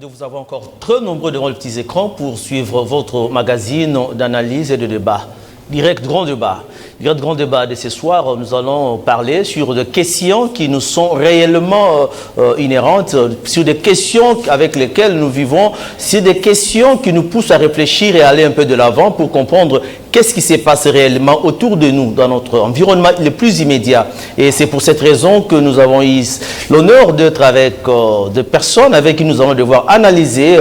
De vous avoir encore très nombreux devant le petit écran pour suivre votre magazine d'analyse et de débat. Direct grand débat de ce soir, nous allons parler sur des questions qui nous sont réellement inhérentes, sur des questions avec lesquelles nous vivons, c'est des questions qui nous poussent à réfléchir et à aller un peu de l'avant pour comprendre qu'est-ce qui se passe réellement autour de nous, dans notre environnement le plus immédiat. Et c'est pour cette raison que nous avons eu l'honneur d'être avec des personnes avec qui nous allons devoir analyser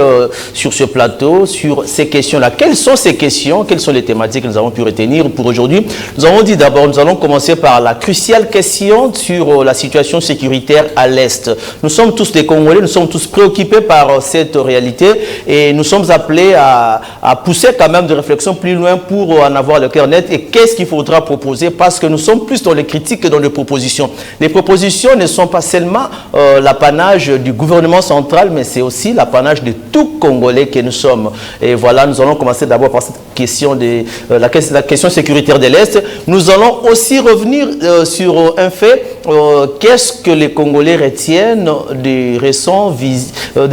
sur ce plateau, sur ces questions-là. Quelles sont ces questions? Quelles sont les thématiques que nous avons pu retenir pour aujourd'hui? Nous avons dit d'abord, nous allons commencer par la cruciale question sur la situation sécuritaire à l'Est. Nous sommes tous des Congolais, nous sommes tous préoccupés par cette réalité et nous sommes appelés à pousser quand même des réflexions plus loin pour en avoir le cœur net. Et qu'est-ce qu'il faudra proposer? Parce que nous sommes plus dans les critiques que dans les propositions. Les propositions ne sont pas seulement l'apanage du gouvernement central, mais c'est aussi l'apanage de tout Congolais que nous sommes. Et voilà, nous allons commencer d'abord par cette question de la question sécuritaire de l'Est. Nous allons aussi revenir sur un fait. Qu'est-ce que les Congolais retiennent de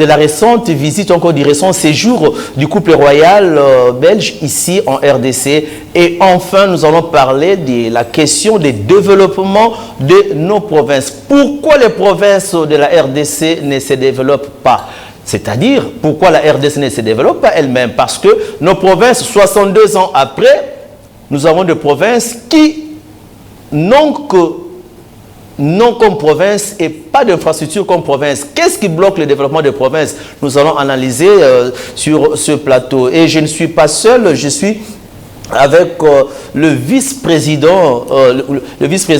la récente visite, encore du récent séjour du couple royal belge ici en RDC? Et enfin, nous allons parler de la question des développements de nos provinces. Pourquoi les provinces de la RDC ne se développent pas? C'est-à-dire, pourquoi la RDC ne se développe pas elle-même? Parce que nos provinces, 62 ans après, nous avons des provinces qui n'ont comme province et pas d'infrastructure comme province. Qu'est-ce qui bloque le développement des provinces? Nous allons analyser sur ce plateau. Et je ne suis pas seul, je suis avec le vice-président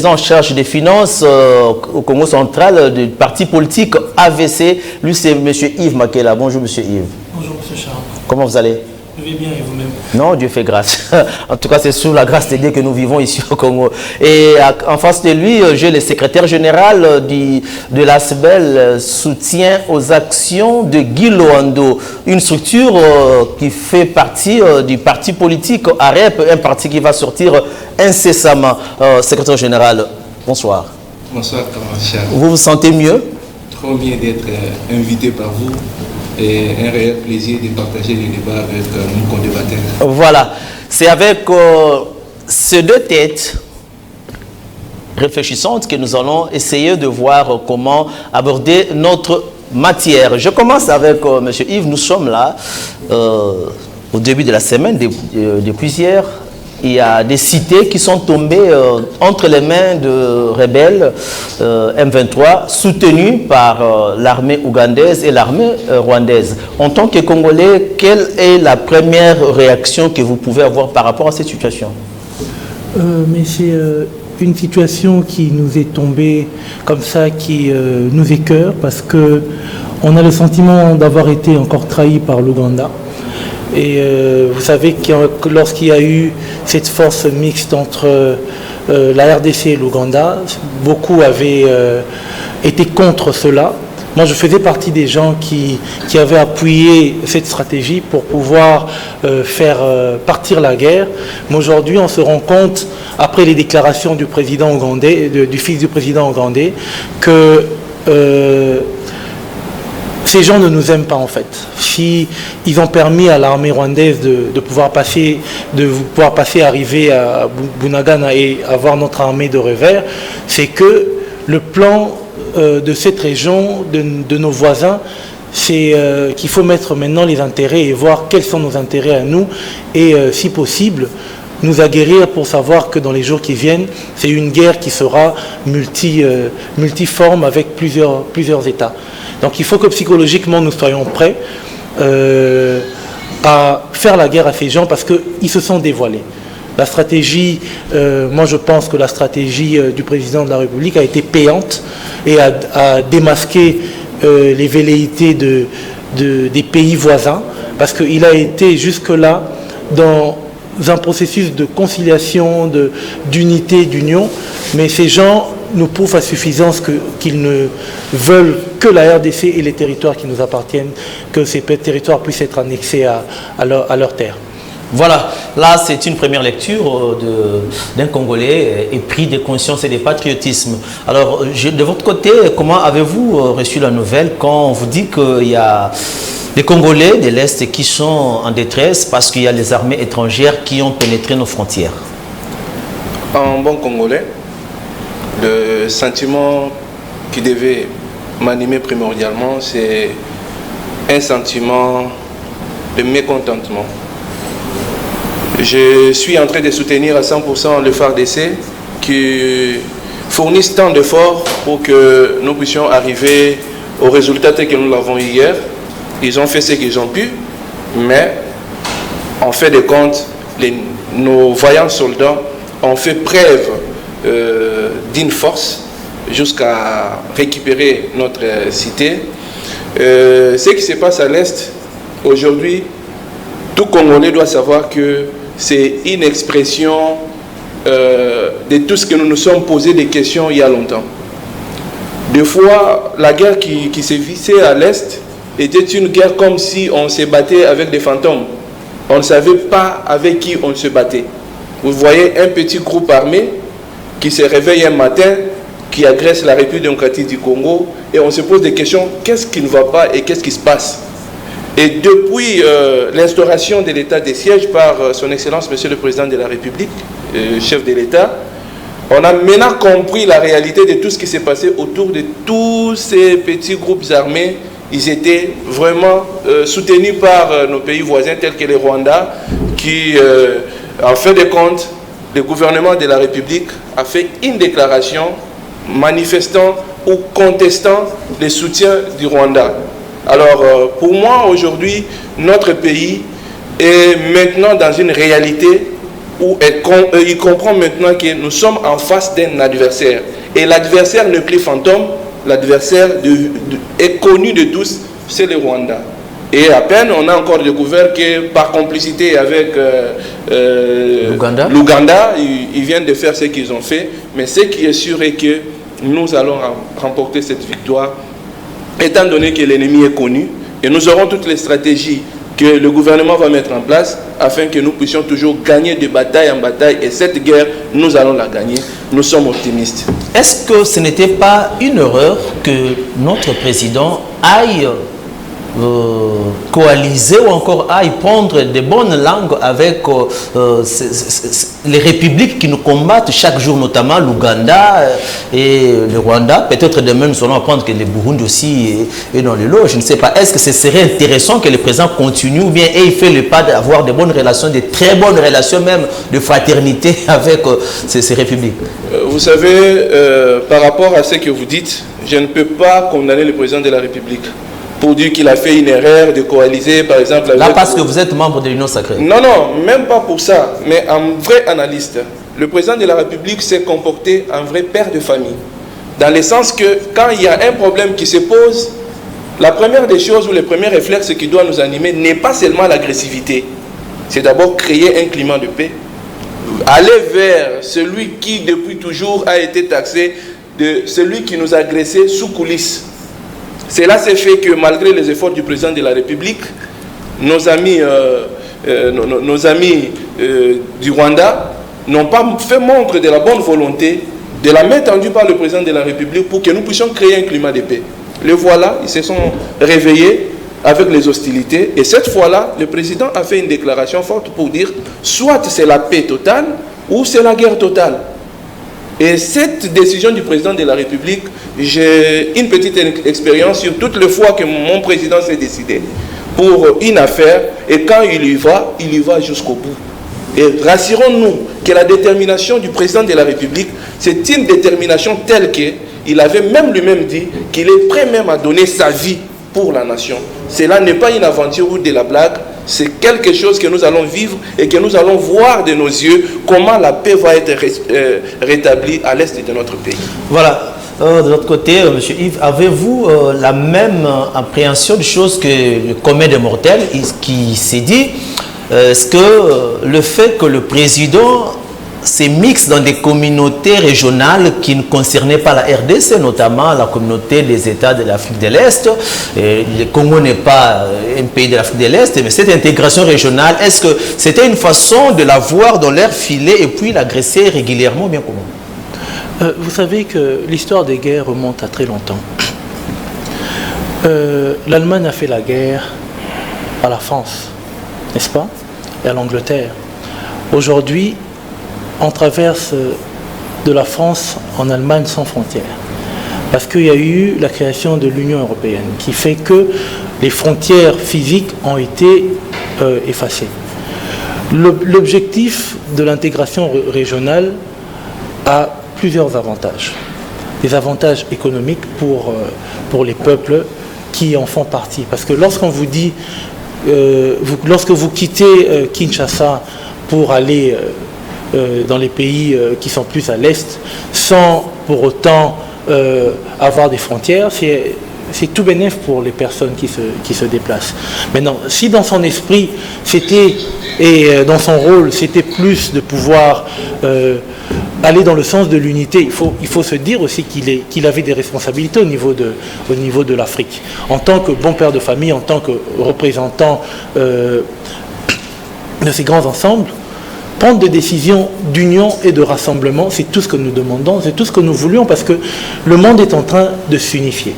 en charge des finances au Congo central du parti politique AVC. Lui, c'est M. Yves Makela. Bonjour, M. Yves. Bonjour, M. Charles. Comment vous allez? Je vais bien et vous-même? Non, Dieu fait grâce. En tout cas, c'est sous la grâce de Dieu que nous vivons ici au Congo. Et en face de lui, j'ai le secrétaire général de l'ASBEL, soutien aux actions de Guy Loando, une structure qui fait partie du parti politique AREP, un parti qui va sortir incessamment. Secrétaire général, bonsoir. Bonsoir, Charles. Vous vous sentez mieux? Trop bien d'être invité par vous. Et un réel plaisir de partager les débats avec nos co-débatteurs. Voilà, c'est avec ces deux têtes réfléchissantes que nous allons essayer de voir comment aborder notre matière. Je commence avec M. Yves. Nous sommes là au début de la semaine, depuis hier. Il y a des cités qui sont tombées entre les mains de rebelles M23 soutenus par l'armée ougandaise et l'armée rwandaise. En tant que Congolais, quelle est la première réaction que vous pouvez avoir par rapport à cette situation? Mais c'est une situation qui nous est tombée comme ça, qui nous écœure parce qu'on a le sentiment d'avoir été encore trahi par l'Ouganda. Et vous savez que lorsqu'il y a eu cette force mixte entre la RDC et l'Ouganda, beaucoup avaient été contre cela. Moi, je faisais partie des gens qui avaient appuyé cette stratégie pour pouvoir faire partir la guerre. Mais aujourd'hui, on se rend compte, après les déclarations du président ougandais, du fils du président ougandais, que ces gens ne nous aiment pas en fait. Si ils ont permis à l'armée rwandaise de pouvoir passer, arriver à Bunagana et avoir notre armée de revers, c'est que le plan de cette région, de nos voisins, c'est qu'il faut mettre maintenant les intérêts et voir quels sont nos intérêts à nous et si possible nous aguerrir pour savoir que dans les jours qui viennent, c'est une guerre qui sera multiforme avec plusieurs États. Donc il faut que psychologiquement nous soyons prêts à faire la guerre à ces gens parce qu'ils se sont dévoilés. La stratégie, moi je pense que la stratégie du président de la République a été payante et a démasqué les velléités des pays voisins parce qu'il a été jusque-là dans un processus de conciliation, d'unité, d'union, mais ces gens nous prouvent à suffisance qu'ils ne veulent que la RDC et les territoires qui nous appartiennent, que ces territoires puissent être annexés à leur terre. Voilà, là c'est une première lecture d'un Congolais épris de conscience et de patriotisme. Alors, de votre côté, comment avez-vous reçu la nouvelle quand on vous dit qu'il y a des Congolais de l'Est qui sont en détresse parce qu'il y a les armées étrangères qui ont pénétré nos frontières? En bon Congolais, le sentiment qui devait m'animer primordialement, c'est un sentiment de mécontentement. Je suis en train de soutenir à 100% le FARDC qui fournissent tant d'efforts pour que nous puissions arriver au résultat tel que nous l'avons eu hier. Ils ont fait ce qu'ils ont pu, mais en fait de compte, nos vaillants soldats ont fait preuve d'une force jusqu'à récupérer notre cité. Ce qui se passe à l'Est, aujourd'hui, tout Congolais doit savoir que c'est une expression de tout ce que nous nous sommes posé des questions il y a longtemps. Des fois, la guerre qui se vissait à l'Est était une guerre comme si on se battait avec des fantômes. On ne savait pas avec qui on se battait. Vous voyez un petit groupe armé qui se réveille un matin, qui agresse la République démocratique du Congo, et on se pose des questions, qu'est-ce qui ne va pas et qu'est-ce qui se passe? Et depuis l'instauration de l'état de siège par son Excellence, Monsieur le Président de la République, chef de l'État, on a maintenant compris la réalité de tout ce qui s'est passé autour de tous ces petits groupes armés. Ils étaient vraiment soutenus par nos pays voisins tels que le Rwanda, qui, en fin de compte, le gouvernement de la République a fait une déclaration manifestant ou contestant le soutien du Rwanda. Alors, pour moi, aujourd'hui, notre pays est maintenant dans une réalité où il comprend maintenant que nous sommes en face d'un adversaire. Et l'adversaire n'est plus fantôme, l'adversaire est connu de tous, c'est le Rwanda. Et à peine, on a encore découvert que par complicité avec l'Ouganda, ils viennent de faire ce qu'ils ont fait. Mais ce qui est sûr est que nous allons remporter cette victoire, étant donné que l'ennemi est connu, et nous aurons toutes les stratégies que le gouvernement va mettre en place afin que nous puissions toujours gagner de bataille en bataille. Et cette guerre, nous allons la gagner. Nous sommes optimistes. Est-ce que ce n'était pas une erreur que notre président aille coaliser ou encore aille prendre de bonnes langues avec les républiques qui nous combattent chaque jour, notamment l'Ouganda et le Rwanda? Peut-être demain nous allons apprendre que le Burundi aussi est dans le lot. Je ne sais pas. Est-ce que ce serait intéressant que le président continue ou bien il fait le pas d'avoir de bonnes relations, de très bonnes relations même de fraternité avec ces républiques? Vous savez, par rapport à ce que vous dites, je ne peux pas condamner le président de la République pour dire qu'il a fait une erreur de coaliser, par exemple... Là, parce que vous êtes membre de l'Union sacrée. Non, non, même pas pour ça. Mais un vrai analyste, le président de la République s'est comporté en vrai père de famille. Dans le sens que, quand il y a un problème qui se pose, la première des choses ou le premier réflexe qui doit nous animer n'est pas seulement l'agressivité. C'est d'abord créer un climat de paix. Aller vers celui qui, depuis toujours, a été taxé de celui qui nous a agressés sous coulisses. Cela s'est fait que malgré les efforts du président de la République, nos amis du Rwanda n'ont pas fait montre de la bonne volonté, de la main tendue par le président de la République pour que nous puissions créer un climat de paix. Le voilà, ils se sont réveillés avec les hostilités. Et cette fois-là, le président a fait une déclaration forte pour dire soit c'est la paix totale ou c'est la guerre totale. Et cette décision du président de la République, j'ai une petite expérience sur toutes les fois que mon président s'est décidé pour une affaire. Et quand il y va jusqu'au bout. Et rassurons-nous que la détermination du président de la République, c'est une détermination telle qu'il avait même lui-même dit qu'il est prêt même à donner sa vie pour la nation. Cela n'est pas une aventure ou de la blague. C'est quelque chose que nous allons vivre et que nous allons voir de nos yeux comment la paix va être rétablie à l'est de notre pays. Voilà. De l'autre côté, M. Yves, avez-vous la même appréhension de choses que le commun des mortels qui s'est dit? Est-ce que le fait que le président ces mix dans des communautés régionales qui ne concernaient pas la RDC, notamment la communauté des États de l'Afrique de l'Est. Le Congo n'est pas un pays de l'Afrique de l'Est, mais cette intégration régionale, est-ce que c'était une façon de la voir dans l'air filet et puis l'agresser régulièrement, bien comment? Vous savez que l'histoire des guerres remonte à très longtemps. L'Allemagne a fait la guerre à la France, n'est-ce pas, et à l'Angleterre. Aujourd'hui, on traverse de la France en Allemagne sans frontières. Parce qu'il y a eu la création de l'Union européenne, qui fait que les frontières physiques ont été effacées. L'objectif de l'intégration régionale a plusieurs avantages. Des avantages économiques pour les peuples qui en font partie. Parce que lorsqu'on vous dit, lorsque vous quittez Kinshasa pour aller dans les pays qui sont plus à l'est, sans pour autant avoir des frontières, c'est tout bénéf pour les personnes qui se déplacent. Maintenant, si dans son esprit, c'était, et dans son rôle, c'était plus de pouvoir aller dans le sens de l'unité, il faut se dire aussi qu'il avait des responsabilités au niveau de l'Afrique. En tant que bon père de famille, en tant que représentant de ces grands ensembles, prendre des décisions d'union et de rassemblement, c'est tout ce que nous demandons, c'est tout ce que nous voulions, parce que le monde est en train de s'unifier.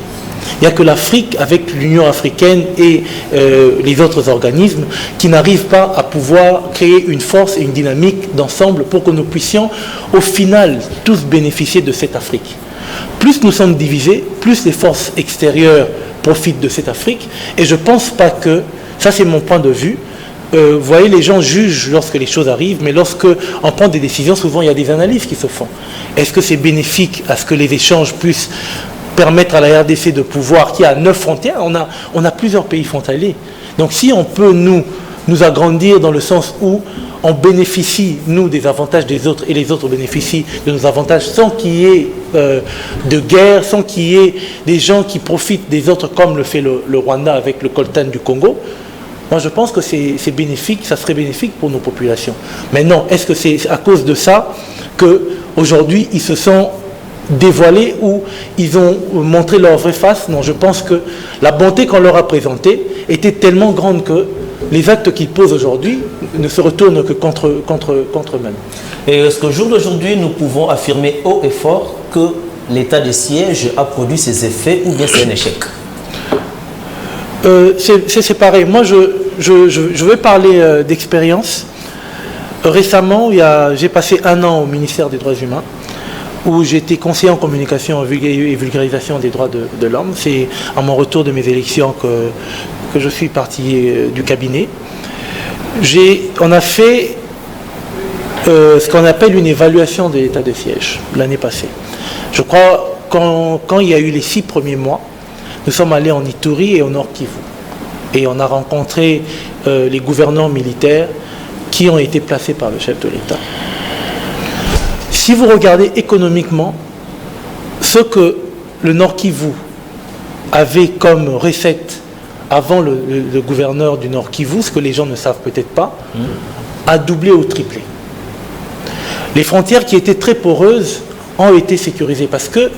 Il n'y a que l'Afrique, avec l'Union africaine et les autres organismes, qui n'arrivent pas à pouvoir créer une force et une dynamique d'ensemble pour que nous puissions, au final, tous bénéficier de cette Afrique. Plus nous sommes divisés, plus les forces extérieures profitent de cette Afrique, et je ne pense pas que, ça c'est mon point de vue, vous voyez, les gens jugent lorsque les choses arrivent, mais lorsque on prend des décisions, souvent il y a des analyses qui se font. Est-ce que c'est bénéfique à ce que les échanges puissent permettre à la RDC de pouvoir, qui a 9 frontières, on a plusieurs pays frontaliers. Donc si on peut nous agrandir dans le sens où on bénéficie, nous, des avantages des autres et les autres bénéficient de nos avantages sans qu'il y ait de guerre, sans qu'il y ait des gens qui profitent des autres comme le fait le Rwanda avec le coltan du Congo, moi je pense que c'est bénéfique, ça serait bénéfique pour nos populations. Maintenant, est-ce que c'est à cause de ça qu'aujourd'hui ils se sont dévoilés ou ils ont montré leur vraie face? Non, je pense que la bonté qu'on leur a présentée était tellement grande que les actes qu'ils posent aujourd'hui ne se retournent que contre eux-mêmes. Et est-ce qu'au jour d'aujourd'hui, nous pouvons affirmer haut et fort que l'état de siège a produit ses effets ou bien c'est un échec? C'est pareil. Moi, je vais parler d'expérience. Récemment, j'ai passé 1 an au ministère des Droits Humains, où j'étais conseiller en communication et vulgarisation des droits de l'homme. C'est à mon retour de mes élections que je suis parti du cabinet. On a fait ce qu'on appelle une évaluation de l'état de siège l'année passée. Je crois quand il y a eu les 6 premiers mois, nous sommes allés en Ituri et au Nord Kivu. Et on a rencontré les gouverneurs militaires qui ont été placés par le chef de l'État. Si vous regardez économiquement, ce que le Nord Kivu avait comme recette avant le gouverneur du Nord Kivu, ce que les gens ne savent peut-être pas, a doublé ou triplé. Les frontières qui étaient très poreuses ont été sécurisées parce qu'il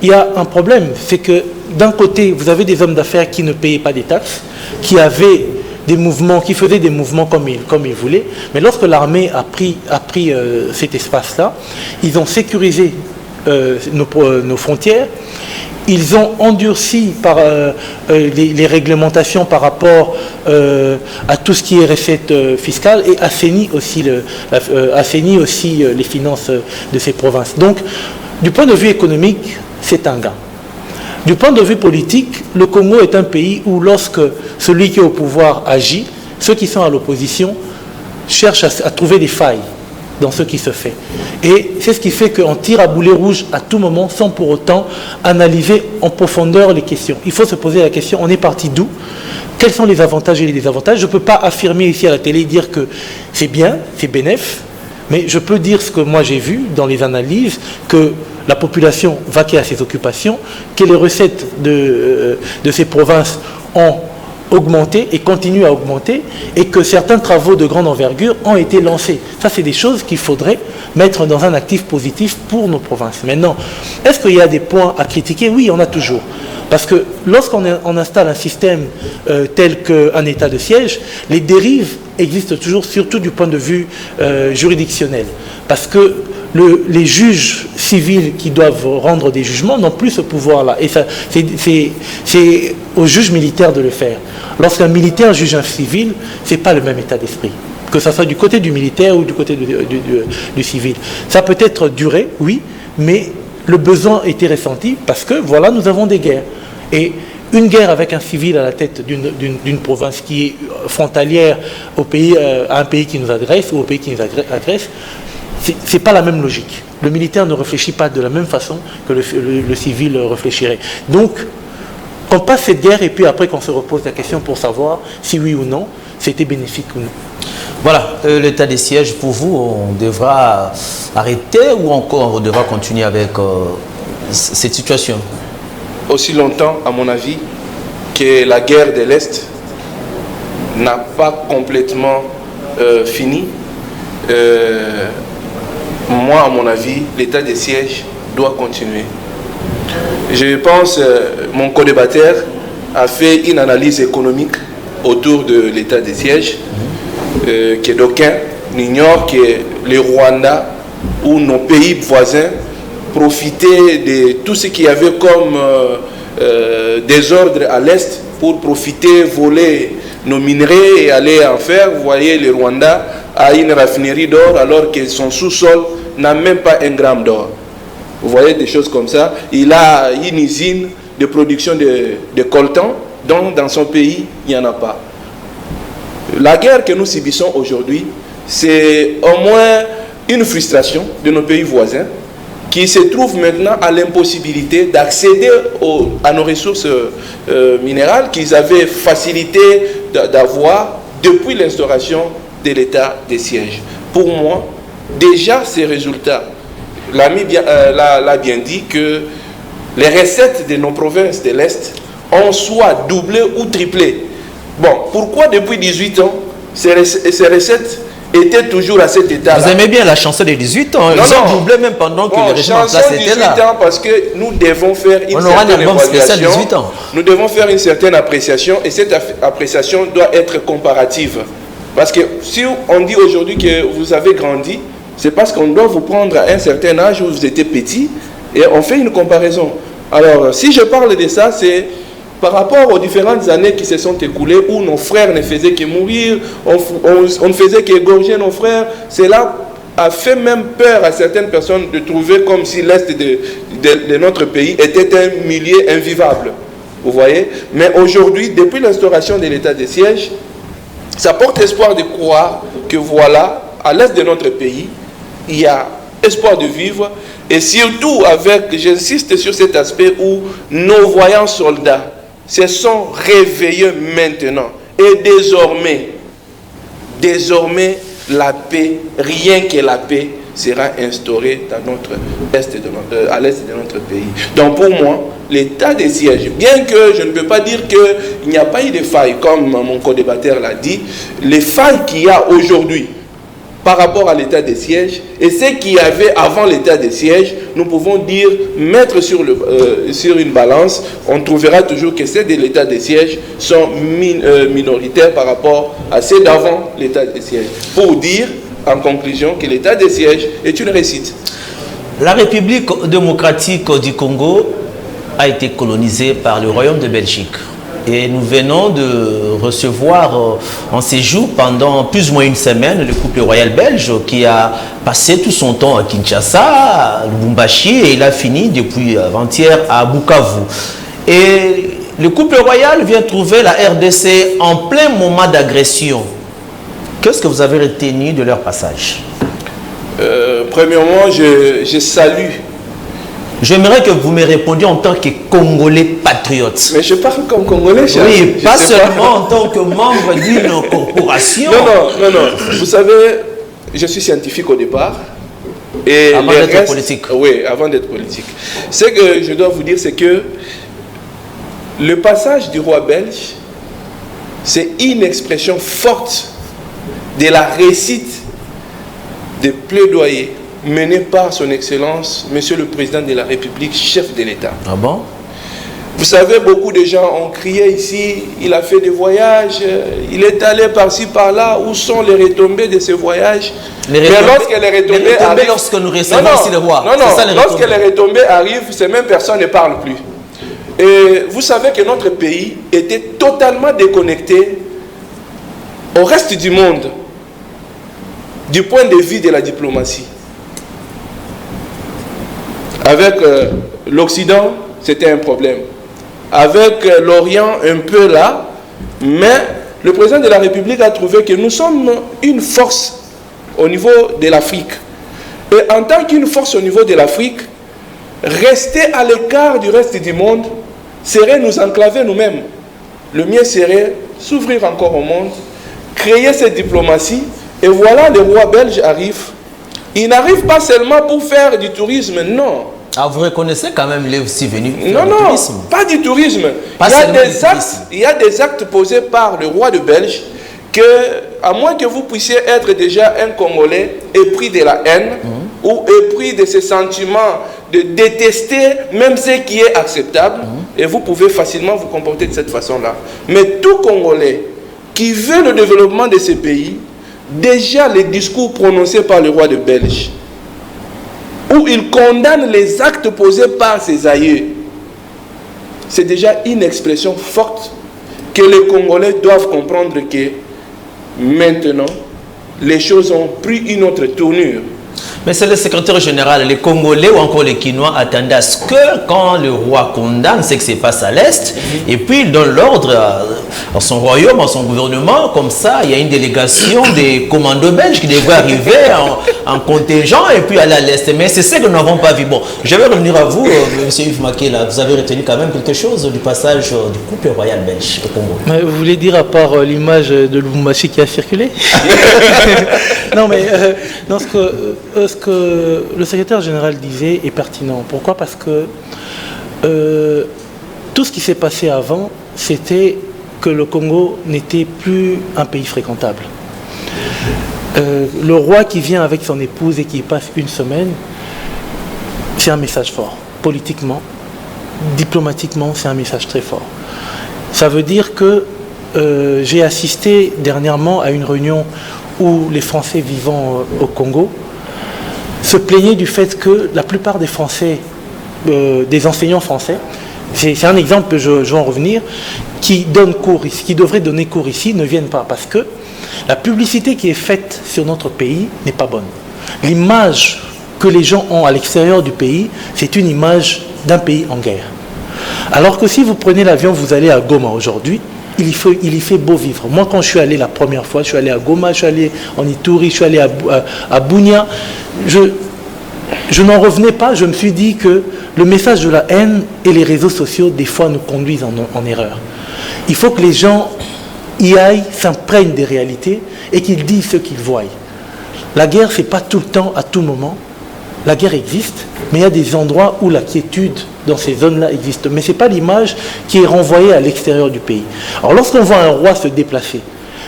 y a un problème, c'est que d'un côté, vous avez des hommes d'affaires qui ne payaient pas des taxes, qui avaient des mouvements, qui faisaient des mouvements comme ils voulaient, mais lorsque l'armée a pris cet espace-là, ils ont sécurisé nos frontières, ils ont endurci par les réglementations par rapport à tout ce qui est recette fiscale et assaini aussi les finances de ces provinces. Donc, du point de vue économique, c'est un gain. Du point de vue politique, le Congo est un pays où lorsque celui qui est au pouvoir agit, ceux qui sont à l'opposition cherchent à trouver des failles dans ce qui se fait. Et c'est ce qui fait qu'on tire à boulet rouge à tout moment sans pour autant analyser en profondeur les questions. Il faut se poser la question, on est parti d'où? Quels sont les avantages et les désavantages? Je ne peux pas affirmer ici à la télé, dire que c'est bien, c'est bénéf, mais je peux dire ce que moi j'ai vu dans les analyses, que la population vaquait à ses occupations, que les recettes de ces provinces ont augmenté et continue à augmenter et que certains travaux de grande envergure ont été lancés. Ça, c'est des choses qu'il faudrait mettre dans un actif positif pour nos provinces. Maintenant, est-ce qu'il y a des points à critiquer? Oui, il y en a toujours. Parce que lorsqu'on installe un système tel qu'un état de siège, les dérives existent toujours, surtout du point de vue juridictionnel. Parce que les juges civils qui doivent rendre des jugements n'ont plus ce pouvoir-là. Et c'est aux juges militaires de le faire. Lorsqu'un militaire juge un civil, ce n'est pas le même état d'esprit. Que ce soit du côté du militaire ou du côté du civil. Ça peut être duré, oui, mais le besoin était ressenti parce que, voilà, nous avons des guerres. Et une guerre avec un civil à la tête d'une province qui est frontalière à un pays qui nous agresse ou au pays qui nous agresse, ce n'est pas la même logique. Le militaire ne réfléchit pas de la même façon que le civil réfléchirait. Donc, qu'on passe cette guerre et puis après qu'on se repose la question pour savoir si oui ou non, c'était bénéfique ou non. Voilà, l'état des sièges, pour vous, on devra arrêter ou encore on devra continuer avec cette situation? Aussi longtemps, à mon avis, que la guerre de l'Est n'a pas complètement fini, moi, à mon avis, l'état des sièges doit continuer. Je pense mon co-débatteur a fait une analyse économique autour de l'état des sièges, que d'aucuns ignorent que le Rwanda ou nos pays voisins profitaient de tout ce qu'il y avait comme désordre à l'Est pour profiter, voler nos minerais et aller en faire. Vous voyez, le Rwanda a une raffinerie d'or alors que son sous-sol n'a même pas un gramme d'or. Vous voyez des choses comme ça. Il a une usine de production de coltan, dont dans son pays, il n'y en a pas. La guerre que nous subissons aujourd'hui, c'est au moins une frustration de nos pays voisins qui se trouvent maintenant à l'impossibilité d'accéder à nos ressources minérales qu'ils avaient facilité d'avoir depuis l'instauration de l'état des sièges. Pour moi, déjà ces résultats, l'ami l'a bien dit que les recettes de nos provinces de l'Est ont soit doublé ou triplé. Bon, pourquoi depuis 18 ans, ces recettes étaient toujours à cet état-là? Vous aimez bien la chanson des 18 ans, ils ont doublé même pendant que le régime en place était là. 18 ans parce que nous devons faire une certaine évaluation, nous devons faire une certaine appréciation et cette appréciation doit être comparative. Parce que si on dit aujourd'hui que vous avez grandi, c'est parce qu'on doit vous prendre à un certain âge où vous étiez petit et on fait une comparaison. Alors, si je parle de ça, c'est par rapport aux différentes années qui se sont écoulées où nos frères ne faisaient que mourir, on ne faisait qu'égorger nos frères. Cela a fait même peur à certaines personnes de trouver comme si l'Est de notre pays était un milieu invivable. Vous voyez? Mais aujourd'hui, depuis l'instauration de l'état des sièges, ça porte espoir de croire que voilà, à l'Est de notre pays, il y a espoir de vivre et surtout avec, j'insiste sur cet aspect où nos voyants soldats se sont réveillés maintenant et désormais la paix, rien que la paix sera instaurée dans à l'Est de notre pays. Donc pour moi, l'état des sièges, bien que je ne peux pas dire qu'il n'y a pas eu de failles, comme mon co-débatteur l'a dit, les failles qu'il y a aujourd'hui par rapport à l'état des sièges et ce qu'il y avait avant l'état des sièges, nous pouvons dire, mettre sur une balance, on trouvera toujours que ceux de l'état des sièges sont minoritaires par rapport à ceux d'avant l'état des sièges. Pour dire, en conclusion, que l'état des sièges est une réussite. La République démocratique du Congo a été colonisée par le Royaume de Belgique. Et nous venons de recevoir en séjour pendant plus ou moins une semaine le couple royal belge qui a passé tout son temps à Kinshasa, à Lubumbashi et il a fini depuis avant-hier à Bukavu. Et le couple royal vient trouver la RDC en plein moment d'agression. Qu'est-ce que vous avez retenu de leur passage? Premièrement, je salue. J'aimerais que vous me répondiez en tant que Congolais patriote. Mais je parle comme Congolais, cher. Oui, pas seulement en tant que membre d'une corporation. Non. Vous savez, je suis scientifique au départ. Et avant d'être politique. Oui, avant d'être politique. Ce que je dois vous dire, c'est que le passage du roi belge c'est une expression forte de la réussite des plaidoyers menés par son Excellence, Monsieur le Président de la République, chef de l'État. Ah bon? Vous savez, beaucoup de gens ont crié ici, il a fait des voyages, il est allé par-ci, par-là. Où sont les retombées de ces voyages? Mais lorsque les retombées arrivent, lorsque nous recevons ici le roi. Non, lorsque les retombées arrivent, ces mêmes personnes ne parlent plus. Et vous savez que notre pays était totalement déconnecté au reste du monde, du point de vue de la diplomatie. Avec l'Occident, c'était un problème. Avec l'Orient, un peu là. Mais le président de la République a trouvé que nous sommes une force au niveau de l'Afrique. Et en tant qu'une force au niveau de l'Afrique, rester à l'écart du reste du monde serait nous enclaver nous-mêmes. Le mieux serait s'ouvrir encore au monde, créer cette diplomatie. Et voilà, le roi belge arrive. Il n'arrive pas seulement pour faire du tourisme, non. Ah, vous reconnaissez quand même, il est aussi venu faire du tourisme. Pas du tourisme. Il y a des actes posés par le roi de Belge que, à moins que vous puissiez être déjà un Congolais épris de la haine ou épris de ce sentiment de détester même ce qui est acceptable, et vous pouvez facilement vous comporter de cette façon-là. Mais tout Congolais qui veut le développement de ce pays, déjà les discours prononcés par le roi de Belge, où il condamne les actes posés par ses aïeux, c'est déjà une expression forte que les Congolais doivent comprendre que maintenant, les choses ont pris une autre tournure. Mais c'est le secrétaire général, les Congolais ou encore les Quinois attendaient à ce que quand le roi condamne ce qui se passe à l'Est, et puis il donne l'ordre à son royaume, à son gouvernement, comme ça, il y a une délégation des commandos belges qui devraient arriver en contingent et puis aller à l'Est. Mais c'est ce que nous n'avons pas vu. Bon, je vais revenir à vous, M. Yves Makela. Vous avez retenu quand même quelque chose du passage du couple royal belge au Congo. Mais vous voulez dire à part l'image de Lubumbashi qui a circulé? Non, mais non, ce que le secrétaire général disait est pertinent. Pourquoi? Parce que tout ce qui s'est passé avant, c'était que le Congo n'était plus un pays fréquentable. Le roi qui vient avec son épouse et qui passe une semaine, c'est un message fort. Politiquement, diplomatiquement, c'est un message très fort. Ça veut dire que j'ai assisté dernièrement à une réunion où les Français vivant au Congo se plaignaient du fait que la plupart des Français, des enseignants français, c'est un exemple, je vais en revenir, qui donnent cours ici, qui devraient donner cours ici, ne viennent pas parce que la publicité qui est faite sur notre pays n'est pas bonne. L'image que les gens ont à l'extérieur du pays, c'est une image d'un pays en guerre. Alors que si vous prenez l'avion, vous allez à Goma aujourd'hui, il y fait beau vivre. Moi, quand je suis allé la première fois, je suis allé à Goma, je suis allé en Ituri, je suis allé à Bunia, je n'en revenais pas, je me suis dit que le message de la haine et les réseaux sociaux, des fois, nous conduisent en erreur. Il faut que les gens y aillent, s'imprègnent des réalités et qu'ils disent ce qu'ils voient. La guerre, ce n'est pas tout le temps, à tout moment. La guerre existe, mais il y a des endroits où la quiétude dans ces zones-là existe. Mais ce n'est pas l'image qui est renvoyée à l'extérieur du pays. Alors lorsqu'on voit un roi se déplacer,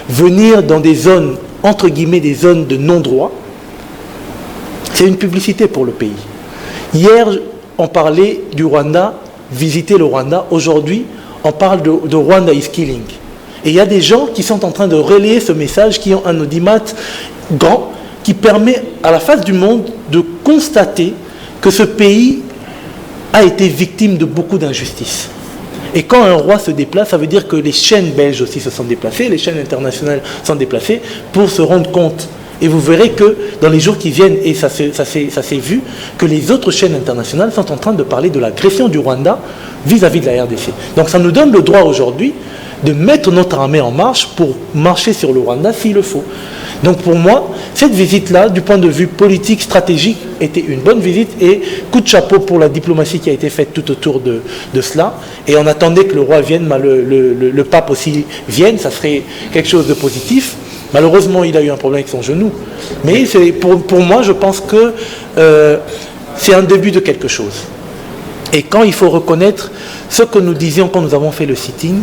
venir dans des zones, entre guillemets, des zones de non-droit, c'est une publicité pour le pays. Hier, on parlait du Rwanda, visiter le Rwanda. Aujourd'hui, on parle de Rwanda is killing. Et il y a des gens qui sont en train de relayer ce message, qui ont un audimat grand, qui permet à la face du monde de constater que ce pays a été victime de beaucoup d'injustices. Et quand un roi se déplace, ça veut dire que les chaînes belges aussi se sont déplacées, les chaînes internationales sont déplacées pour se rendre compte. Et vous verrez que dans les jours qui viennent, et ça s'est vu, que les autres chaînes internationales sont en train de parler de l'agression du Rwanda vis-à-vis de la RDC. Donc ça nous donne le droit aujourd'hui de mettre notre armée en marche pour marcher sur le Rwanda s'il le faut. Donc pour moi, cette visite-là, du point de vue politique, stratégique, était une bonne visite et coup de chapeau pour la diplomatie qui a été faite tout autour de cela. Et on attendait que le roi vienne, le pape aussi vienne, ça serait quelque chose de positif. Malheureusement, il a eu un problème avec son genou. Mais pour moi, je pense que c'est un début de quelque chose. Et quand il faut reconnaître ce que nous disions quand nous avons fait le sitting,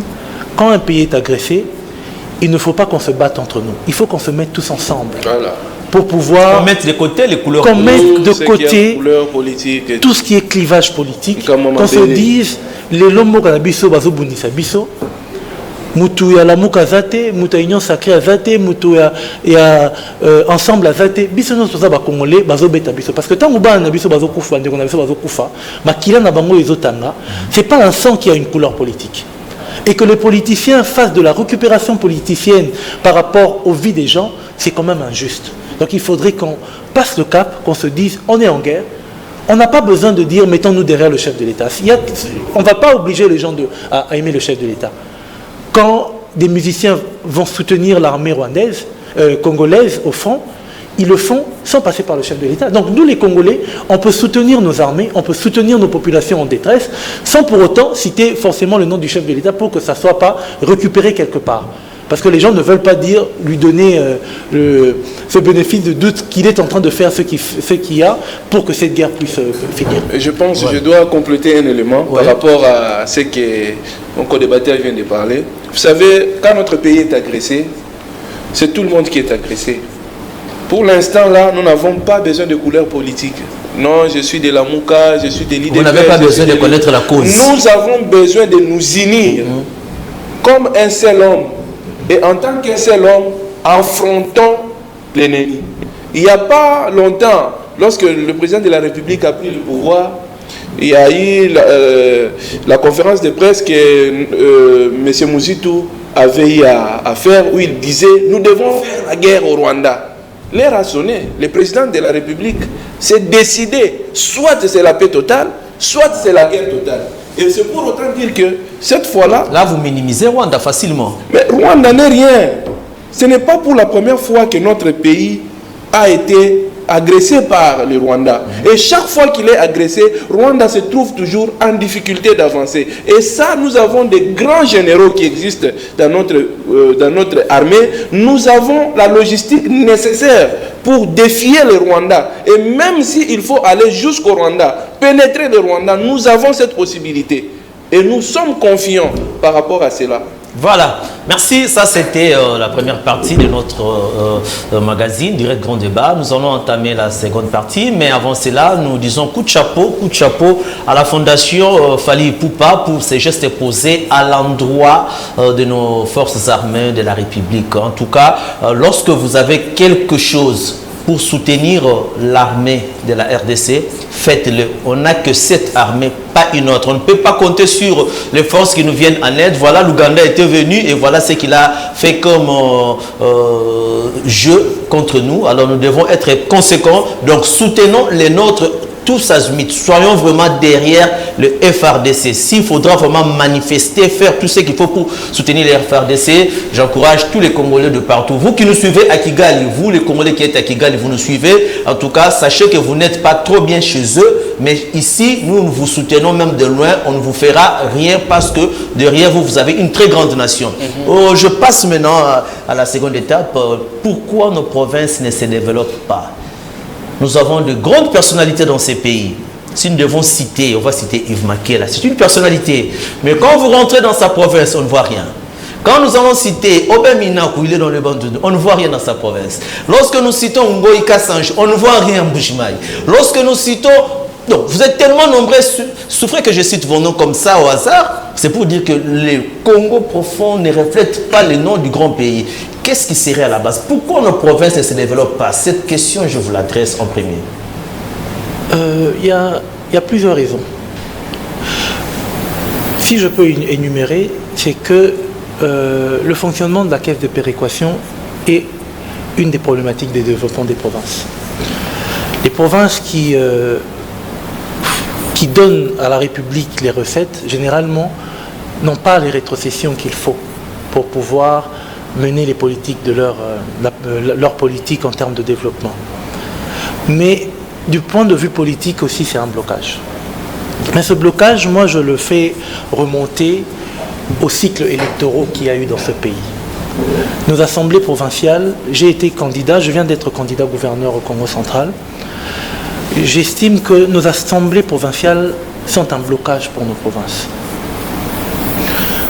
quand un pays est agressé, il ne faut pas qu'on se batte entre nous. Il faut qu'on se mette tous ensemble. Voilà. Pour pouvoir... Qu'on mette de côté les couleurs qu'on mette de côté politique, tout ce qui est clivage politique. Qu'on se dise, les lombo kanabiso bazo bunisa biso, mutu ya lamuka azate, mutu ya union sacrée azate, mutu ya ensemble azate, biso nous toza ba congolais bazo beta biso parce que tant uba na biso bazo kufa ndeko na biso bazo kufa, makila na bango ezotanga, c'est pas l'ensemble qui a une couleur politique. Et que les politiciens fassent de la récupération politicienne par rapport aux vies des gens, c'est quand même injuste. Donc il faudrait qu'on passe le cap, qu'on se dise on est en guerre. On n'a pas besoin de dire mettons-nous derrière le chef de l'État. On ne va pas obliger les gens à aimer le chef de l'État. Quand des musiciens vont soutenir l'armée rwandaise, congolaise au fond, ils le font sans passer par le chef de l'État. Donc nous les Congolais, on peut soutenir nos armées, on peut soutenir nos populations en détresse, sans pour autant citer forcément le nom du chef de l'État pour que ça ne soit pas récupéré quelque part. Parce que les gens ne veulent pas dire, lui donner ce bénéfice de doute qu'il est en train de faire ce qu'il y a pour que cette guerre puisse finir. Je pense que je dois compléter un élément par rapport à ce que mon co-débatteur vient de parler. Vous savez, quand notre pays est agressé, c'est tout le monde qui est agressé. Pour l'instant, là, nous n'avons pas besoin de couleur politique. Non, je suis de la Mouka, je suis de l'IDP. Vous n'avez pas besoin de connaître la cause. Nous avons besoin de nous unir comme un seul homme. Et en tant qu'un seul homme, affrontons l'ennemi. Il n'y a pas longtemps, lorsque le président de la République a pris le pouvoir, il y a eu la conférence de presse que M. Mouzitou avait eu à faire, où il disait « Nous devons faire la guerre au Rwanda ». L'heure a sonné. Le président de la République s'est décidé, soit c'est la paix totale, soit c'est la guerre totale. Et c'est pour autant dire que cette fois-là... Là, vous minimisez Rwanda facilement. Mais Rwanda n'est rien. Ce n'est pas pour la première fois que notre pays a été agressé par le Rwanda. Et chaque fois qu'il est agressé, Rwanda se trouve toujours en difficulté d'avancer. Et ça, nous avons des grands généraux qui existent dans notre armée. Nous avons la logistique nécessaire pour défier le Rwanda. Et même s'il faut aller jusqu'au Rwanda, pénétrer le Rwanda, nous avons cette possibilité. Et nous sommes confiants par rapport à cela. Voilà, merci. Ça, c'était la première partie de notre magazine, Direct Grand Débat. Nous allons entamer la seconde partie. Mais avant cela, nous disons coup de chapeau à la Fondation Fally Ipupa pour ses gestes posés à l'endroit de nos forces armées de la République. En tout cas, lorsque vous avez quelque chose pour soutenir l'armée de la RDC, faites-le. On n'a que cette armée, pas une autre. On ne peut pas compter sur les forces qui nous viennent en aide. Voilà, l'Ouganda était venu et voilà ce qu'il a fait comme jeu contre nous. Alors nous devons être conséquents. Donc soutenons les nôtres tous azimuts. Soyons vraiment derrière le FRDC. S'il faudra vraiment manifester, faire tout ce qu'il faut pour soutenir le FRDC, j'encourage tous les Congolais de partout. Vous qui nous suivez à Kigali, vous les Congolais qui êtes à Kigali, vous nous suivez. En tout cas, sachez que vous n'êtes pas trop bien chez eux. Mais ici, nous vous soutenons même de loin. On ne vous fera rien parce que derrière vous, vous avez une très grande nation. Je passe maintenant à la seconde étape. Pourquoi nos provinces ne se développent pas? Nous avons de grandes personnalités dans ces pays. Si nous devons citer, on va citer Yves Makela, c'est une personnalité. Mais quand vous rentrez dans sa province, on ne voit rien. Quand nous allons citer Obem Minakou, il est dans le Bandundu, on ne voit rien dans sa province. Lorsque nous citons Ngoï Kassange, on ne voit rien en Bujimaï. Lorsque nous citons... Donc, vous êtes tellement nombreux, souffrez que je cite vos noms comme ça au hasard. C'est pour dire que les Congo profonds ne reflètent pas le nom du grand pays. Qu'est-ce qui serait à la base? Pourquoi nos provinces ne se développent pas? Cette question, je vous l'adresse en premier. Il y a plusieurs raisons. Si je peux énumérer, c'est que le fonctionnement de la caisse de péréquation est une des problématiques des développements des provinces. Les provinces qui donnent à la République les recettes, généralement, n'ont pas les rétrocessions qu'il faut pour pouvoir mener les politiques de leur politique en termes de développement. Mais du point de vue politique aussi, c'est un blocage. Mais ce blocage, moi, je le fais remonter aux cycles électoraux qu'il y a eu dans ce pays. Nos assemblées provinciales, j'ai été candidat, je viens d'être candidat gouverneur au Congo central. J'estime que nos assemblées provinciales sont un blocage pour nos provinces.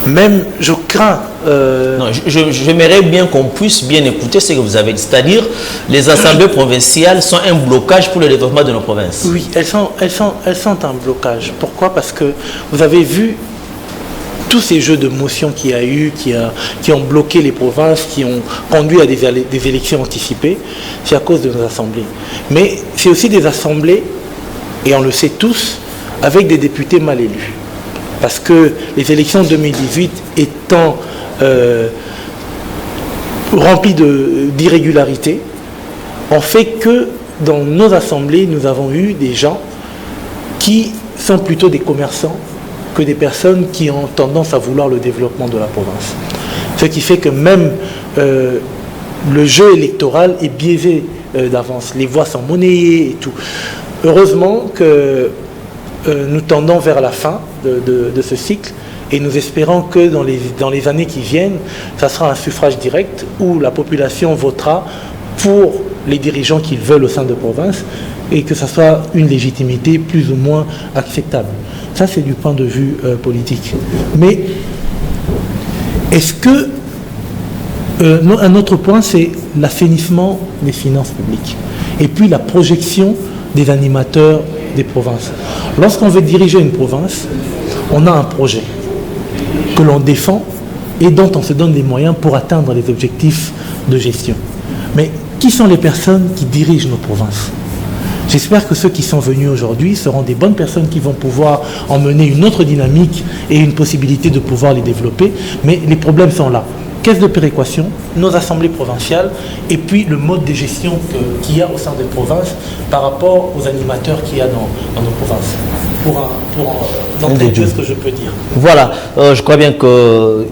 Même, je crains... Non, j'aimerais bien qu'on puisse bien écouter ce que vous avez dit. C'est-à-dire, les assemblées provinciales sont un blocage pour le développement de nos provinces. Oui, elles sont un blocage. Pourquoi? Parce que vous avez vu tous ces jeux de motion qu'il y a eu, qui ont bloqué les provinces, qui ont conduit à des élections anticipées, c'est à cause de nos assemblées. Mais c'est aussi des assemblées, et on le sait tous, avec des députés mal élus. Parce que les élections 2018 étant remplies d'irrégularités, ont fait que dans nos assemblées, nous avons eu des gens qui sont plutôt des commerçants que des personnes qui ont tendance à vouloir le développement de la province. Ce qui fait que même le jeu électoral est biaisé d'avance. Les voix sont monnayées et tout. Heureusement que nous tendons vers la fin de ce cycle et nous espérons que dans les années qui viennent, ça sera un suffrage direct où la population votera pour les dirigeants qu'ils veulent au sein de province et que ça soit une légitimité plus ou moins acceptable. Ça, c'est du point de vue politique. Mais est-ce que... un autre point, c'est l'assainissement des finances publiques et puis la projection des animateurs des provinces. Lorsqu'on veut diriger une province, on a un projet que l'on défend et dont on se donne les moyens pour atteindre les objectifs de gestion. Mais qui sont les personnes qui dirigent nos provinces? J'espère que ceux qui sont venus aujourd'hui seront des bonnes personnes qui vont pouvoir emmener une autre dynamique et une possibilité de pouvoir les développer. Mais les problèmes sont là. Caisse de péréquation, nos assemblées provinciales et puis le mode de gestion qu'il y a au sein des provinces par rapport aux animateurs qu'il y a dans nos provinces. D'entrée ce que je peux dire. Voilà, je crois bien que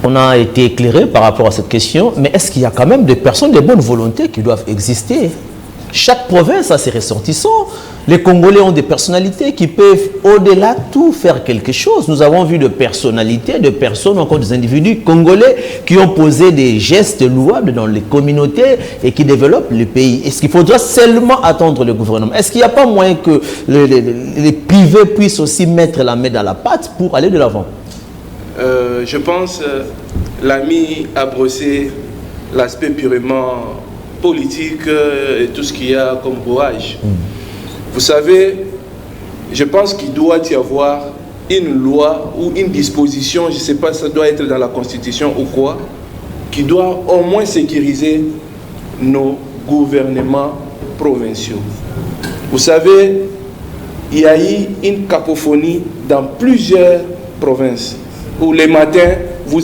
on a été éclairé par rapport à cette question, mais est-ce qu'il y a quand même des personnes de bonne volonté qui doivent exister? Chaque province a ses ressortissants. Les Congolais ont des personnalités qui peuvent, au-delà de tout, faire quelque chose. Nous avons vu de personnalités, de personnes, encore des individus congolais qui ont posé des gestes louables dans les communautés et qui développent le pays. Est-ce qu'il faudra seulement attendre le gouvernement? Est-ce qu'il n'y a pas moyen que les privés puissent aussi mettre la main dans la pâte pour aller de l'avant? Je pense l'ami a brossé l'aspect purement politique et tout ce qu'il y a comme rouage. Vous savez, je pense qu'il doit y avoir une loi ou une disposition, je ne sais pas, ça doit être dans la Constitution ou quoi, qui doit au moins sécuriser nos gouvernements provinciaux. Vous savez, il y a eu une cacophonie dans plusieurs provinces où les matins, vous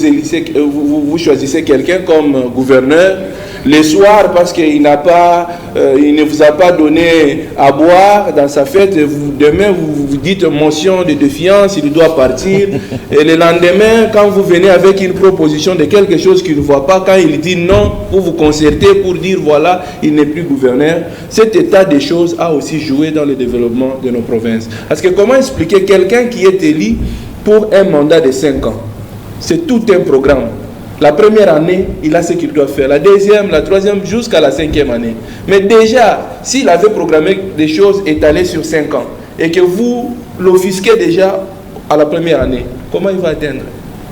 choisissez quelqu'un comme gouverneur. Le soir, parce qu'il ne vous a pas donné à boire dans sa fête, demain vous dites motion de défiance, il doit partir. Et le lendemain, quand vous venez avec une proposition de quelque chose qu'il ne voit pas, quand il dit non, vous vous concertez pour dire voilà, il n'est plus gouverneur. Cet état des choses a aussi joué dans le développement de nos provinces. Parce que comment expliquer quelqu'un qui est élu pour un mandat de 5 ans? C'est tout un programme. La première année, il a ce qu'il doit faire. La deuxième, la troisième, jusqu'à la 5e année. Mais déjà, s'il avait programmé des choses étalées sur 5 ans et que vous l'offusquez déjà à la première année, comment il va atteindre?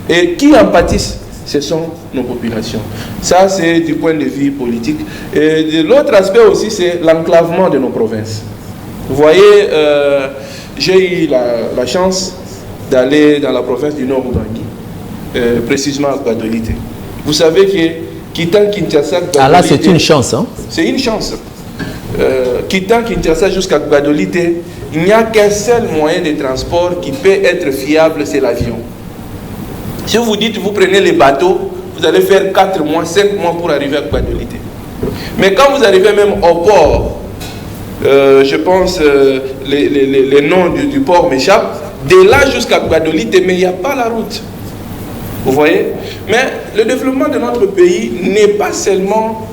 Et qui en pâtissent? Ce sont nos populations. Ça, c'est du point de vue politique. Et l'autre aspect aussi, c'est l'enclavement de nos provinces. Vous voyez, j'ai eu la chance d'aller dans la province du Nord-Ubangi. Précisément à Gbadolite. Vous savez que quittant Kinshasa... Ah là, c'est une chance. Hein? C'est une chance. Quittant Kinshasa jusqu'à Gbadolite, il n'y a qu'un seul moyen de transport qui peut être fiable, c'est l'avion. Si vous dites, vous prenez les bateaux, vous allez faire 4 mois, 5 mois pour arriver à Gbadolite. Mais quand vous arrivez même au port, je pense, les noms du port m'échappent, de là jusqu'à Gbadolite, mais il n'y a pas la route. Vous voyez? Mais le développement de notre pays n'est pas seulement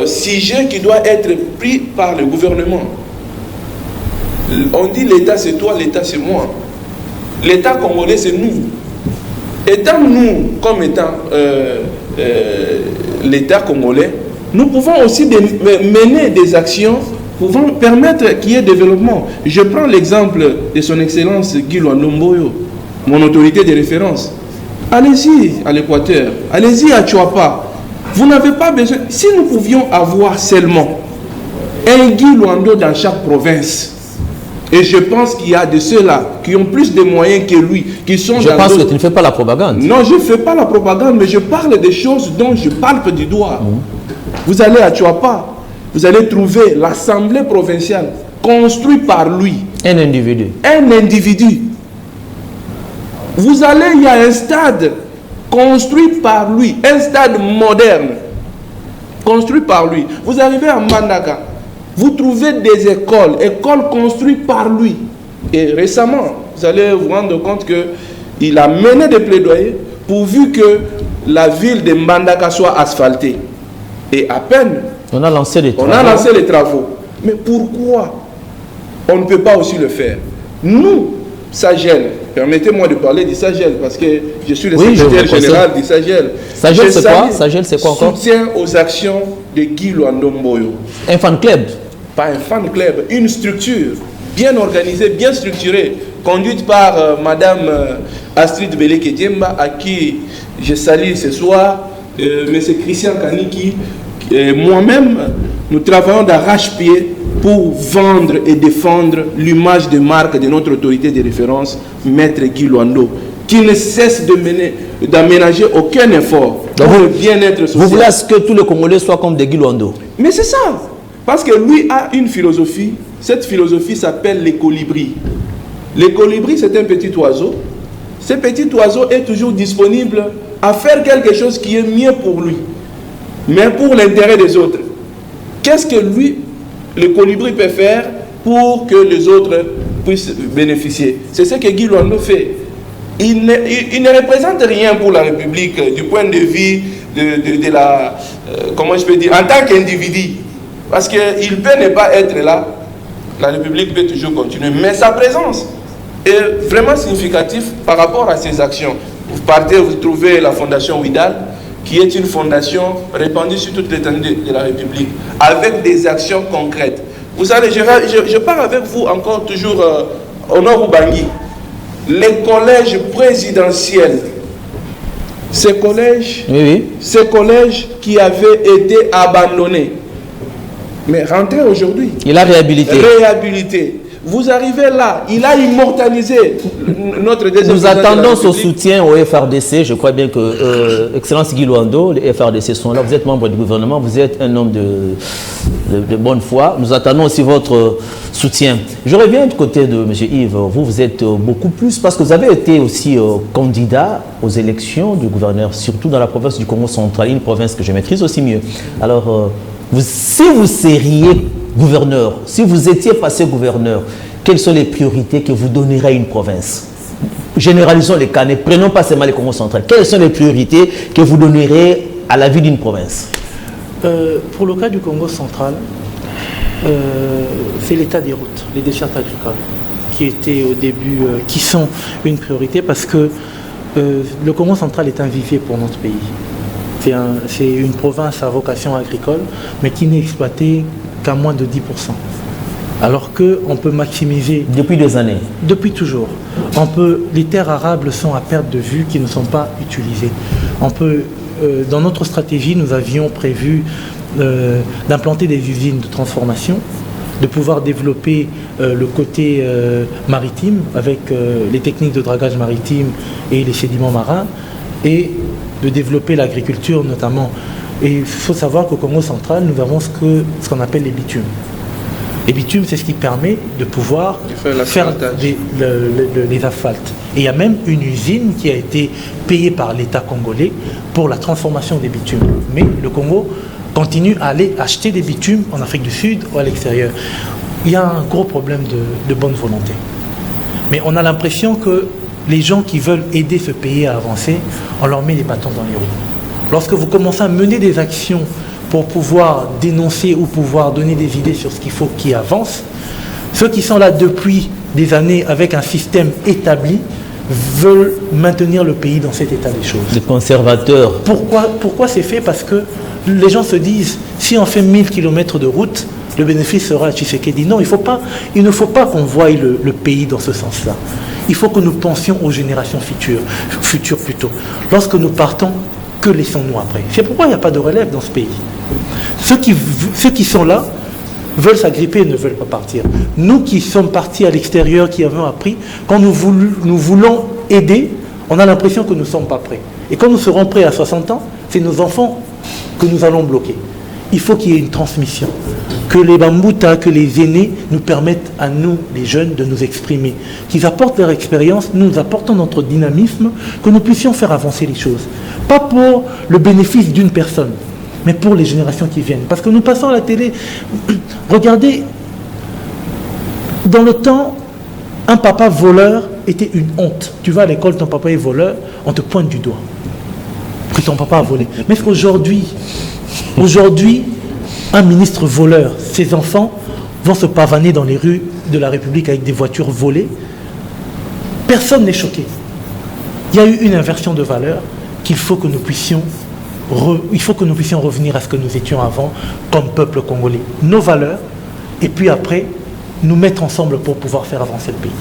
sujet qui doit être pris par le gouvernement. On dit l'État c'est toi, l'État c'est moi. L'État congolais c'est nous. Étant nous, comme étant l'État congolais, nous pouvons aussi mener des actions pouvant permettre qu'il y ait développement. Je prends l'exemple de son Excellence Guy Luando Mboyo, mon autorité de référence. allez-y à l'Équateur, allez-y à Tchouapa. Vous n'avez pas besoin. Si nous pouvions avoir seulement un Guy Luando dans chaque province, et je pense qu'il y a de ceux-là qui ont plus de moyens que lui, qui sont Je pense que tu ne fais pas la propagande. Non, je ne fais pas la propagande, mais je parle des choses dont je palpe du doigt. Vous allez à Tchouapa, vous allez trouver l'Assemblée provinciale construite par lui. Un individu. Un individu. Vous allez, il y a un stade construit par lui, un stade moderne, construit par lui. Vous arrivez à Mbandaka, vous trouvez des écoles construites par lui. Et récemment, vous allez vous rendre compte qu'il a mené des plaidoyers pourvu que la ville de Mbandaka soit asphaltée. Et à peine, on a lancé les travaux. Mais pourquoi on ne peut pas aussi le faire? Nous, Sagel, permettez-moi de parler du Sagel parce que je suis le secrétaire général du Sagel. Sagel, c'est quoi? Sagel, c'est quoi encore? Soutien aux actions de Guy Luando Mboyo. Un fan club? Pas un fan club, une structure bien organisée, bien structurée, conduite par Madame Astrid Beleke-Diemba, à qui je salue ce soir, M. Christian Kaniki, moi-même, nous travaillons d'arrache-pied pour vendre et défendre l'image de marque de notre autorité de référence, Maître Guy Luando, qui ne cesse d'aménager aucun effort pour le bien-être social. Vous voulez que tous les Congolais soient comme des Guy Luando? Mais c'est ça, parce que lui a une philosophie, cette philosophie s'appelle les colibris. Les colibris, c'est un petit oiseau. Ce petit oiseau est toujours disponible à faire quelque chose qui est mieux pour lui, mais pour l'intérêt des autres. Qu'est-ce que lui, le colibri, peut faire pour que les autres puissent bénéficier? C'est ce que Guy Luando fait. Il ne représente rien pour la République du point de vue de la... comment je peux dire? En tant qu'individu. Parce qu'il peut ne pas être là. La République peut toujours continuer. Mais sa présence est vraiment significative par rapport à ses actions. Vous partez, vous trouvez la fondation Ouidal, qui est une fondation répandue sur toute l'étendue de la République, avec des actions concrètes. Vous savez, je pars avec vous encore toujours au Nord Ubangi. Les collèges présidentiels, ces collèges qui avaient été abandonnés, mais rentrés aujourd'hui. Il a réhabilité. Vous arrivez là, il a immortalisé notre deuxième. Nous attendons son soutien au FRDC. Je crois bien que, Excellence Guy Luando, les FRDC sont là. Vous êtes membre du gouvernement, vous êtes un homme de bonne foi. Nous attendons aussi votre soutien. Je reviens du côté de M. Yves. Vous êtes beaucoup plus, parce que vous avez été aussi candidat aux élections du gouverneur, surtout dans la province du Congo central, une province que je maîtrise aussi mieux. Alors, si vous seriez gouverneur, si vous étiez passé gouverneur, quelles sont les priorités que vous donnerez à une province? Généralisons les cas, ne prenons pas seulement les Congo central. Quelles sont les priorités que vous donnerez à la vie d'une province? Pour le cas du Congo central, c'est l'état des routes, les dessertes agricoles, qui étaient au début, qui sont une priorité parce que le Congo central est un vivier pour notre pays. C'est une province à vocation agricole, mais qui n'est exploitée qu'à moins de 10%. Alors qu'on peut maximiser... Depuis des années? Depuis toujours. Les terres arables sont à perte de vue, qui ne sont pas utilisées. Dans notre stratégie, nous avions prévu d'implanter des usines de transformation, de pouvoir développer le côté maritime avec les techniques de dragage maritime et les sédiments marins, et de développer l'agriculture notamment. Et il faut savoir qu'au Congo central, nous avons ce qu'on appelle les bitumes. Les bitumes, c'est ce qui permet de pouvoir faire les asphaltes. Et il y a même une usine qui a été payée par l'État congolais pour la transformation des bitumes. Mais le Congo continue à aller acheter des bitumes en Afrique du Sud ou à l'extérieur. Il y a un gros problème de bonne volonté. Mais on a l'impression que les gens qui veulent aider ce pays à avancer, on leur met des bâtons dans les roues. Lorsque vous commencez à mener des actions pour pouvoir dénoncer ou pouvoir donner des idées sur ce qu'il faut qui avance, ceux qui sont là depuis des années avec un système établi veulent maintenir le pays dans cet état des choses. Les conservateurs. Pourquoi c'est fait? Parce que les gens se disent, si on fait 1000 km de route, le bénéfice sera à Tshisekedi. Non, il ne faut pas qu'on voie le pays dans ce sens-là. il faut que nous pensions aux générations futures plutôt. Lorsque nous partons, que laissons-nous après? C'est pourquoi il n'y a pas de relève dans ce pays. Ceux qui sont là veulent s'agripper et ne veulent pas partir. Nous qui sommes partis à l'extérieur, qui avons appris, quand nous voulons aider, on a l'impression que nous ne sommes pas prêts. Et quand nous serons prêts à 60 ans, c'est nos enfants que nous allons bloquer. Il faut qu'il y ait une transmission. Que les Bambouta, que les aînés nous permettent à nous, les jeunes, de nous exprimer. Qu'ils apportent leur expérience, nous apportons notre dynamisme, que nous puissions faire avancer les choses. Pas pour le bénéfice d'une personne, mais pour les générations qui viennent. Parce que nous passons à la télé, regardez, dans le temps, un papa voleur était une honte. Tu vas à l'école, ton papa est voleur, on te pointe du doigt. Que ton papa a volé. Mais aujourd'hui, un ministre voleur, ses enfants vont se pavaner dans les rues de la République avec des voitures volées. Personne n'est choqué. Il y a eu une inversion de valeur qu'il faut que nous puissions revenir à ce que nous étions avant comme peuple congolais. Nos valeurs, et puis après, nous mettre ensemble pour pouvoir faire avancer le pays.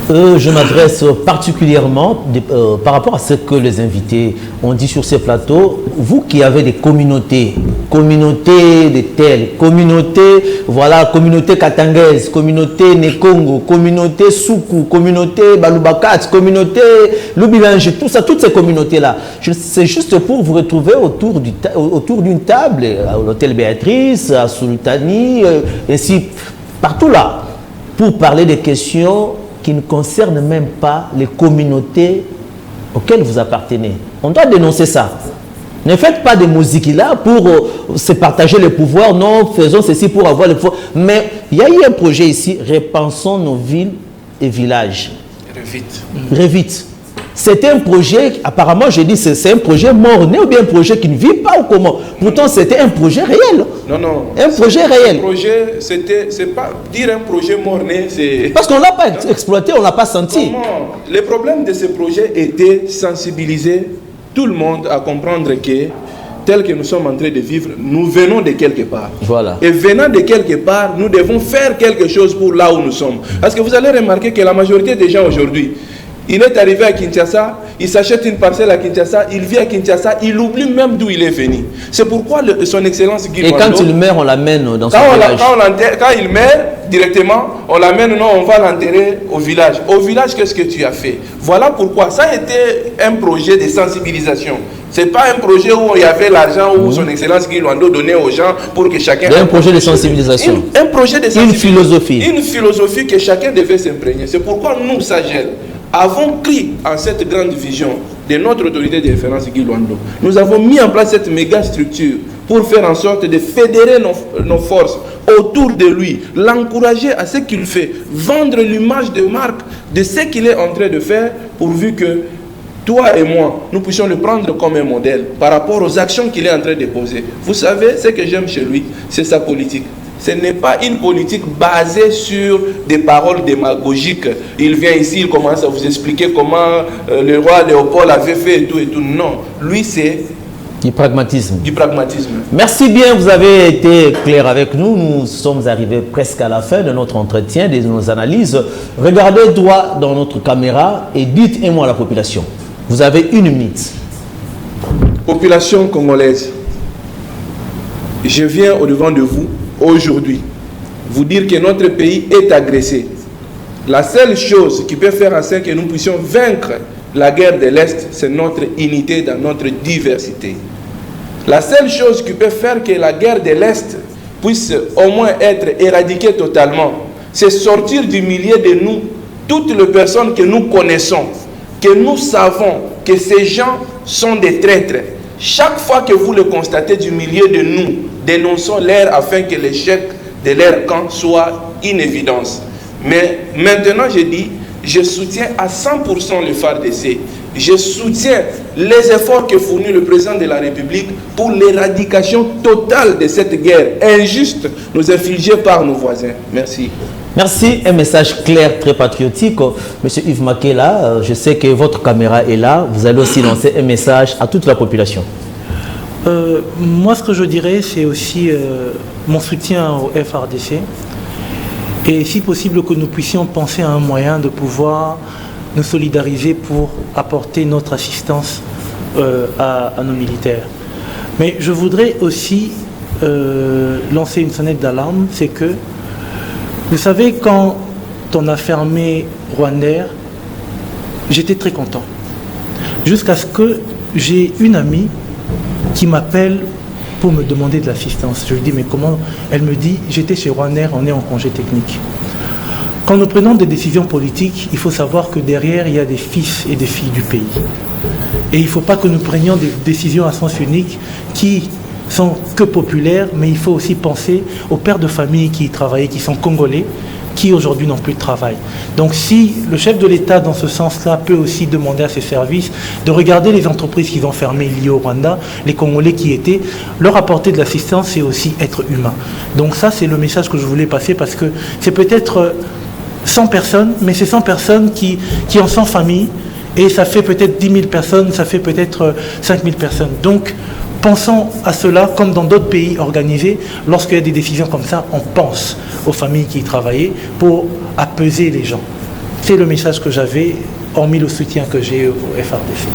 Je m'adresse particulièrement par rapport à ce que les invités ont dit sur ces plateaux. Vous qui avez des communautés de telles, communauté katangaise, communauté Nekongo, communauté Soukou, communauté Balubakat, communauté Lubilange, tout ça, toutes ces communautés-là. C'est juste pour vous retrouver autour d'une table, à l'hôtel Béatrice, à Sultani, ainsi partout là, pour parler des questions qui ne concerne même pas les communautés auxquelles vous appartenez. On doit dénoncer ça. Ne faites pas de musique là pour se partager le pouvoir. Non, faisons ceci pour avoir le pouvoir. Mais il y a eu un projet ici, repensons nos villes et villages. Revite. C'est un projet, apparemment je dis c'est un projet mort-né ou bien un projet qui ne vit pas ou comment. Pourtant c'était un projet réel. Non. Un projet réel. C'est pas dire un projet mort-né, c'est... Parce qu'on ne l'a pas exploité, on ne l'a pas senti. Comment? Le problème de ce projet était sensibiliser tout le monde à comprendre que tel que nous sommes en train de vivre, nous venons de quelque part. Voilà. Et venant de quelque part, nous devons faire quelque chose pour là où nous sommes. Parce que vous allez remarquer que la majorité des gens aujourd'hui, il est arrivé à Kinshasa, il s'achète une parcelle à Kinshasa, il vit à Kinshasa, il oublie même d'où il est venu. C'est pourquoi son excellence Guy Et quand il meurt, on l'amène dans son village. Quand il meurt, directement, on l'amène, non, on va l'enterrer au village. Au village, qu'est-ce que tu as fait? Voilà pourquoi. Ça a été un projet de sensibilisation. Ce n'est pas un projet où il y avait l'argent où son excellence Guy Luando donnait aux gens pour que chacun... Un projet de sensibilisation. Un projet de sensibilisation. Une philosophie. Une philosophie que chacun devait s'imprégner. C'est pourquoi nous, Sagel, avons cru en cette grande vision de notre autorité de référence Guy Luando. Nous avons mis en place cette méga structure pour faire en sorte de fédérer nos forces autour de lui, l'encourager à ce qu'il fait, vendre l'image de marque de ce qu'il est en train de faire, pourvu que toi et moi, nous puissions le prendre comme un modèle par rapport aux actions qu'il est en train de poser. Vous savez, ce que j'aime chez lui, c'est sa politique. Ce n'est pas une politique basée sur des paroles démagogiques. Il vient ici, il commence à vous expliquer comment le roi Léopold avait fait et tout et tout. Non, lui c'est du pragmatisme. Du pragmatisme. Merci bien, vous avez été clair avec nous. Nous sommes arrivés presque à la fin de notre entretien, de nos analyses. Regardez droit dans notre caméra et dites-moi à la population. Vous avez 1 minute. Population congolaise, je viens au-devant de vous aujourd'hui vous dire que notre pays est agressé. La seule chose qui peut faire en sorte que nous puissions vaincre la guerre de l'Est, c'est notre unité dans notre diversité. La seule chose qui peut faire que la guerre de l'Est puisse au moins être éradiquée totalement, c'est sortir du milieu de nous toutes les personnes que nous connaissons, que nous savons que ces gens sont des traîtres. Chaque fois que vous le constatez du milieu de nous, dénonçons-les afin que l'échec de leur camp soit une évidence. Mais maintenant, je dis, je soutiens à 100% le FARDC. Je soutiens les efforts que fournit le président de la République pour l'éradication totale de cette guerre injuste nous infligée par nos voisins. Merci. Merci, un message clair, très patriotique. Monsieur Yves Makela, je sais que votre caméra est là. Vous allez aussi lancer un message à toute la population. Moi, ce que je dirais, c'est aussi mon soutien au FARDC. Et si possible que nous puissions penser à un moyen de pouvoir nous solidariser pour apporter notre assistance à nos militaires. Mais je voudrais aussi lancer une sonnette d'alarme, c'est que, vous savez, quand on a fermé Rwandair, j'étais très content. Jusqu'à ce que j'ai une amie qui m'appelle pour me demander de l'assistance. Je lui dis, mais comment? Elle me dit, j'étais chez Rwandair, on est en congé technique. Quand nous prenons des décisions politiques, il faut savoir que derrière, il y a des fils et des filles du pays. Et il ne faut pas que nous prenions des décisions à sens unique qui sont que populaires, mais il faut aussi penser aux pères de famille qui y travaillaient, qui sont congolais, qui aujourd'hui n'ont plus de travail. Donc si le chef de l'État, dans ce sens-là, peut aussi demander à ses services de regarder les entreprises qu'ils ont fermées liées au Rwanda, les Congolais qui étaient, leur apporter de l'assistance, c'est aussi être humain. Donc ça, c'est le message que je voulais passer, parce que c'est peut-être 100 personnes, mais c'est 100 personnes qui ont 100 familles, et ça fait peut-être 10 000 personnes, ça fait peut-être 5 000 personnes. Donc, pensons à cela comme dans d'autres pays organisés. Lorsqu'il y a des décisions comme ça, on pense aux familles qui y travaillaient pour apaiser les gens. C'est le message que j'avais, hormis le soutien que j'ai au FRDC.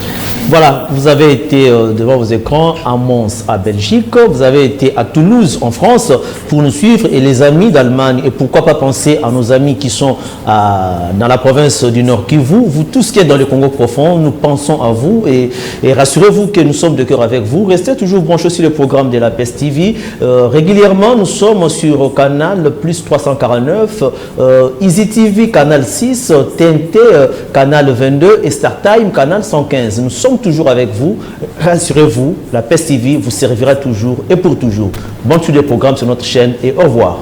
Voilà, vous avez été devant vos écrans à Mons, à Belgique, vous avez été à Toulouse, en France, pour nous suivre, et les amis d'Allemagne, et pourquoi pas penser à nos amis qui sont dans la province du Nord Kivu, vous tous qui êtes dans le Congo profond, nous pensons à vous, et rassurez-vous que nous sommes de cœur avec vous. Restez toujours branchés sur le programme de la PES TV. Régulièrement, nous sommes sur Canal plus 349, Easy TV, Canal 6, TNT, Canal 22 et StarTime, Canal 115. Nous sommes toujours avec vous. Rassurez-vous, la PES TV vous servira toujours et pour toujours. Bonne suite des programmes sur notre chaîne et au revoir.